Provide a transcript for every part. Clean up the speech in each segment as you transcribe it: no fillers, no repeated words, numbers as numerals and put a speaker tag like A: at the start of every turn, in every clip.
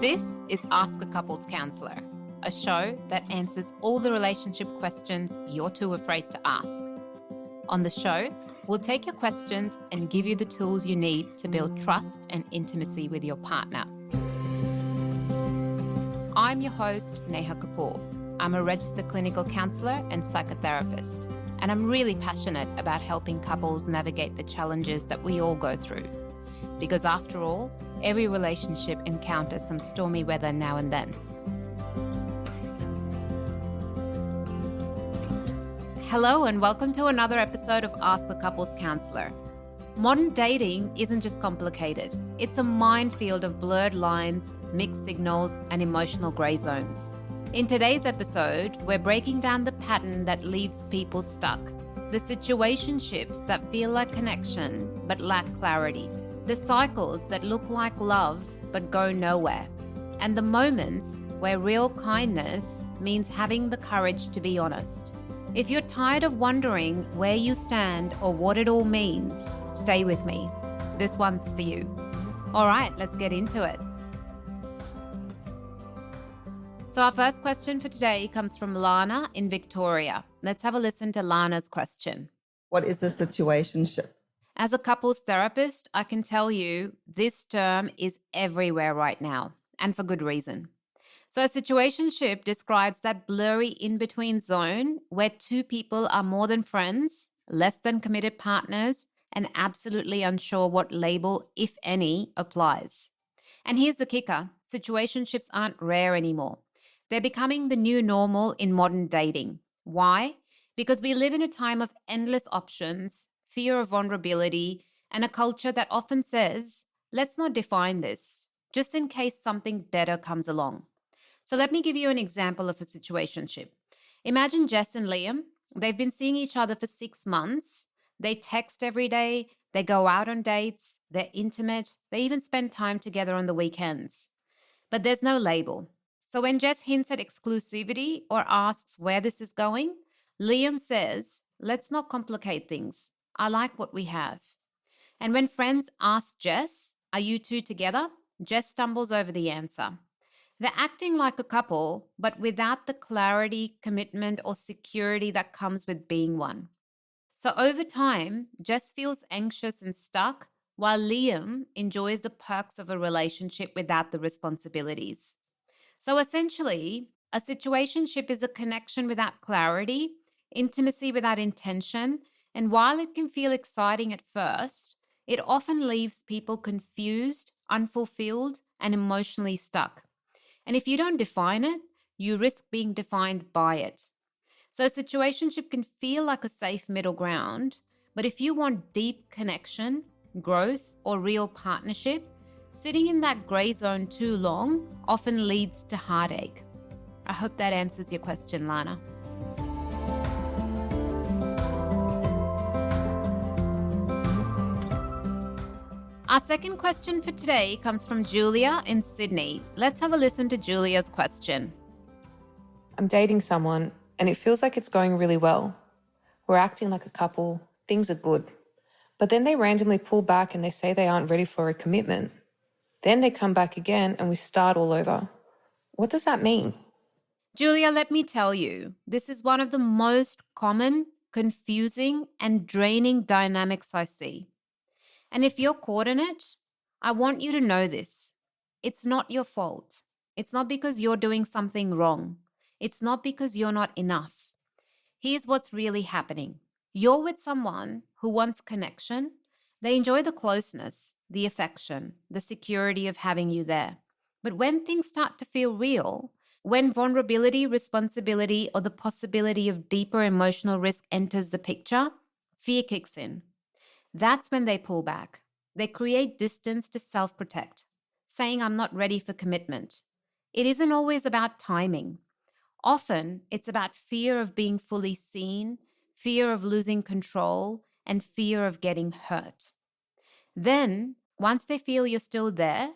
A: This is Ask a Couples Counsellor, a show that answers all the relationship questions you're too afraid to ask. On the show, we'll take your questions and give you the tools you need to build trust and intimacy with your partner. I'm your host, Neha Kapoor. I'm a registered clinical counsellor and psychotherapist, and I'm really passionate about helping couples navigate the challenges that we all go through. Because after all, every relationship encounters some stormy weather now and then. Hello and welcome to another episode of Ask the Couples Counsellor. Modern dating isn't just complicated. It's a minefield of blurred lines, mixed signals, and emotional grey zones. In today's episode, we're breaking down the pattern that leaves people stuck, the situationships that feel like connection but lack clarity, the cycles that look like love but go nowhere, and the moments where real kindness means having the courage to be honest. If you're tired of wondering where you stand or what it all means, stay with me. This one's for you. All right, let's get into it. So our first question for today comes from Lana in Victoria. Let's have a listen to Lana's question.
B: What is a situationship?
A: As a couples therapist, I can tell you this term is everywhere right now, and for good reason. So a situationship describes that blurry in-between zone where two people are more than friends, less than committed partners, and absolutely unsure what label, if any, applies. And here's the kicker. Situationships aren't rare anymore. They're becoming the new normal in modern dating. Why? Because we live in a time of endless options, fear of vulnerability, and a culture that often says, let's not define this, just in case something better comes along. So let me give you an example of a situationship. Imagine Jess and Liam. They've been seeing each other for 6 months. They text every day. They go out on dates. They're intimate. They even spend time together on the weekends. But there's no label. So when Jess hints at exclusivity or asks where this is going, Liam says, let's not complicate things. I like what we have. And when friends ask Jess, are you two together? Jess stumbles over the answer. They're acting like a couple, but without the clarity, commitment, or security that comes with being one. So over time, Jess feels anxious and stuck, while Liam enjoys the perks of a relationship without the responsibilities. So essentially, a situationship is a connection without clarity, intimacy without intention, and while it can feel exciting at first, it often leaves people confused, unfulfilled, and emotionally stuck. And if you don't define it, you risk being defined by it. So a situationship can feel like a safe middle ground, but if you want deep connection, growth, or real partnership, sitting in that grey zone too long often leads to heartache. I hope that answers your question, Lana. Our second question for today comes from Julia in Sydney. Let's have a listen to Julia's question.
C: I'm dating someone and it feels like it's going really well. We're acting like a couple, things are good. But then they randomly pull back and they say they aren't ready for a commitment. Then they come back again and we start all over. What does that mean?
A: Julia, let me tell you, this is one of the most common, confusing, and draining dynamics I see. And if you're caught in it, I want you to know this. It's not your fault. It's not because you're doing something wrong. It's not because you're not enough. Here's what's really happening. You're with someone who wants connection. They enjoy the closeness, the affection, the security of having you there. But when things start to feel real, when vulnerability, responsibility, or the possibility of deeper emotional risk enters the picture, fear kicks in. That's when they pull back. They create distance to self-protect, saying, I'm not ready for commitment. It isn't always about timing. Often, it's about fear of being fully seen, fear of losing control, and fear of getting hurt. Then, once they feel you're still there,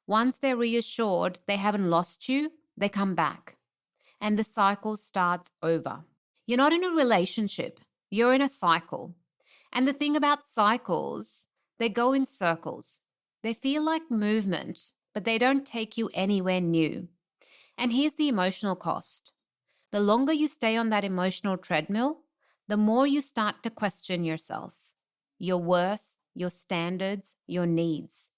A: once they're reassured they haven't lost you, they come back. And the cycle starts over. You're not in a relationship. You're in a cycle. And the thing about cycles, they go in circles. They feel like movement, but they don't take you anywhere new. And here's the emotional cost. The longer you stay on that emotional treadmill, the more you start to question yourself, your worth, your standards, your needs.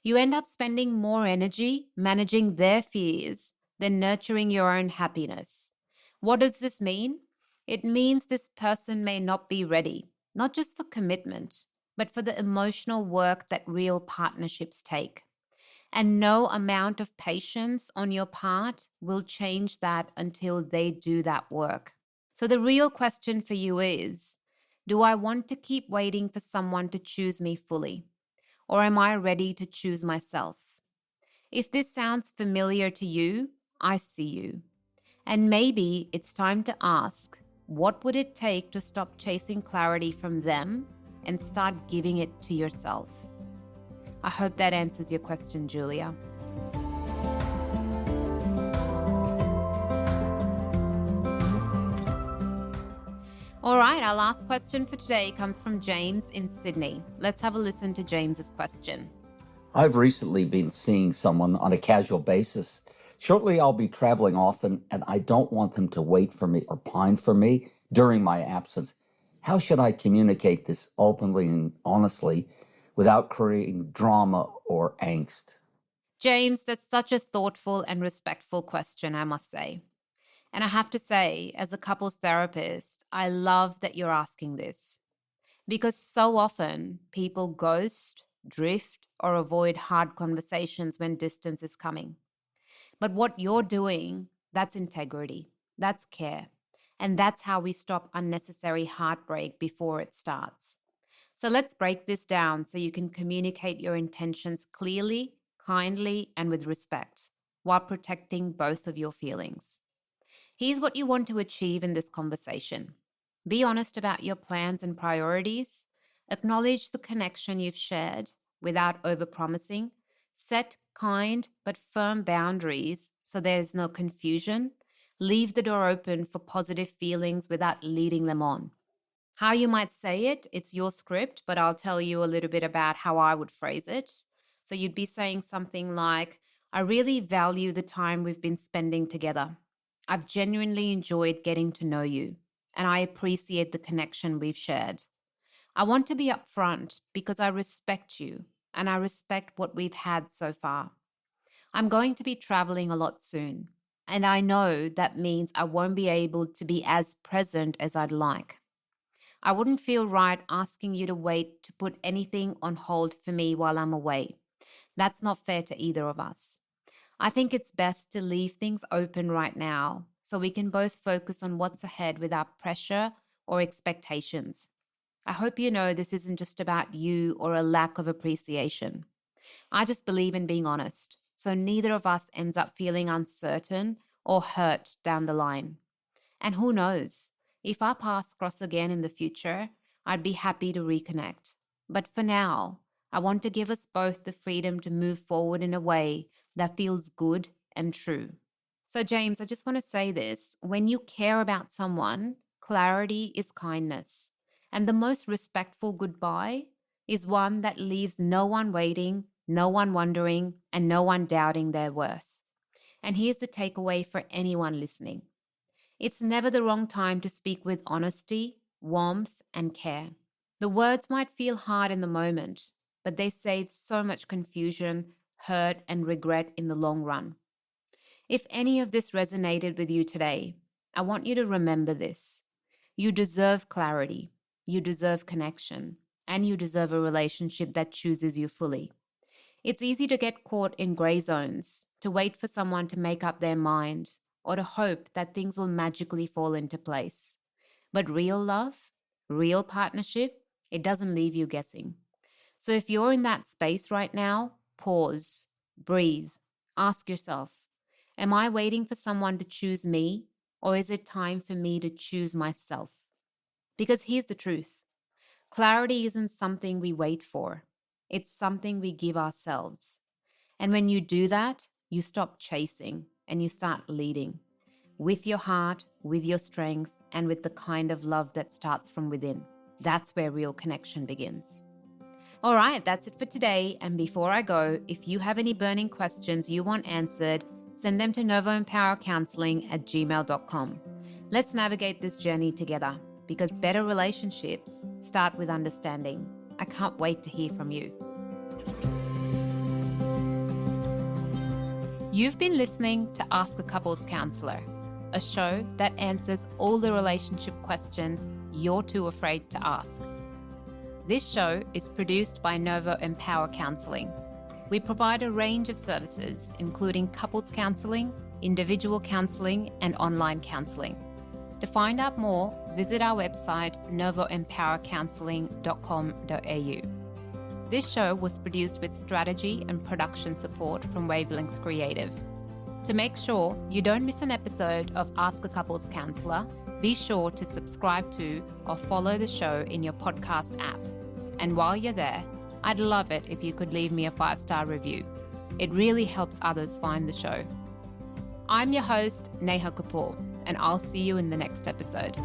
A: You end up spending more energy managing their fears than nurturing your own happiness. What does this mean? It means this person may not be ready, not just for commitment, but for the emotional work that real partnerships take. And no amount of patience on your part will change that until they do that work. So the real question for you is, do I want to keep waiting for someone to choose me fully? Or am I ready to choose myself? If this sounds familiar to you, I see you. And maybe it's time to ask, what would it take to stop chasing clarity from them and start giving it to yourself? I hope that answers your question, Julia. All right, our last question for today comes from James in Sydney. Let's have a listen to James's question.
D: I've recently been seeing someone on a casual basis. Shortly, I'll be traveling often, and I don't want them to wait for me or pine for me during my absence. How should I communicate this openly and honestly without creating drama or angst?
A: James, that's such a thoughtful and respectful question, I must say. And I have to say, as a couples therapist, I love that you're asking this. Because so often people ghost, drift, or avoid hard conversations when distance is coming. But what you're doing, that's integrity, that's care. And that's how we stop unnecessary heartbreak before it starts. So let's break this down so you can communicate your intentions clearly, kindly, and with respect, while protecting both of your feelings. Here's what you want to achieve in this conversation. Be honest about your plans and priorities. Acknowledge the connection you've shared without overpromising. Set kind but firm boundaries so there's no confusion. Leave the door open for positive feelings without leading them on. How you might say it, it's your script, but I'll tell you a little bit about how I would phrase it. So you'd be saying something like, I really value the time we've been spending together. I've genuinely enjoyed getting to know you, and I appreciate the connection we've shared. I want to be upfront because I respect you, and I respect what we've had so far. I'm going to be traveling a lot soon, and I know that means I won't be able to be as present as I'd like. I wouldn't feel right asking you to wait to put anything on hold for me while I'm away. That's not fair to either of us. I think it's best to leave things open right now so we can both focus on what's ahead without pressure or expectations. I hope you know this isn't just about you or a lack of appreciation. I just believe in being honest, so neither of us ends up feeling uncertain or hurt down the line. And who knows, if our paths cross again in the future, I'd be happy to reconnect. But for now, I want to give us both the freedom to move forward in a way that feels good and true. So, James, I just want to say this. When you care about someone, clarity is kindness. And the most respectful goodbye is one that leaves no one waiting, no one wondering, and no one doubting their worth. And here's the takeaway for anyone listening. It's never the wrong time to speak with honesty, warmth, and care. The words might feel hard in the moment, but they save so much confusion, hurt, and regret in the long run. If any of this resonated with you today, I want you to remember this. You deserve clarity, you deserve connection, and you deserve a relationship that chooses you fully. It's easy to get caught in gray zones, to wait for someone to make up their mind, or to hope that things will magically fall into place. But real love, real partnership, it doesn't leave you guessing. So if you're in that space right now, pause, breathe, ask yourself, am I waiting for someone to choose me, or is it time for me to choose myself? Because here's the truth. Clarity isn't something we wait for. It's something we give ourselves. And when you do that, you stop chasing and you start leading with your heart, with your strength, and with the kind of love that starts from within. That's where real connection begins. All right, that's it for today. And before I go, if you have any burning questions you want answered, send them to novoempowercounselling@gmail.com. Let's navigate this journey together, because better relationships start with understanding. I can't wait to hear from you. You've been listening to Ask a Couples Counselor, a show that answers all the relationship questions you're too afraid to ask. This show is produced by Novo Empower Counselling. We provide a range of services, including couples counselling, individual counselling, and online counselling. To find out more, visit our website novoempowercounselling.com.au. This show was produced with strategy and production support from Wavelength Creative. To make sure you don't miss an episode of Ask a Couples Counselor, be sure to subscribe to or follow the show in your podcast app. And while you're there, I'd love it if you could leave me a 5-star review. It really helps others find the show. I'm your host, Neha Kapoor, and I'll see you in the next episode.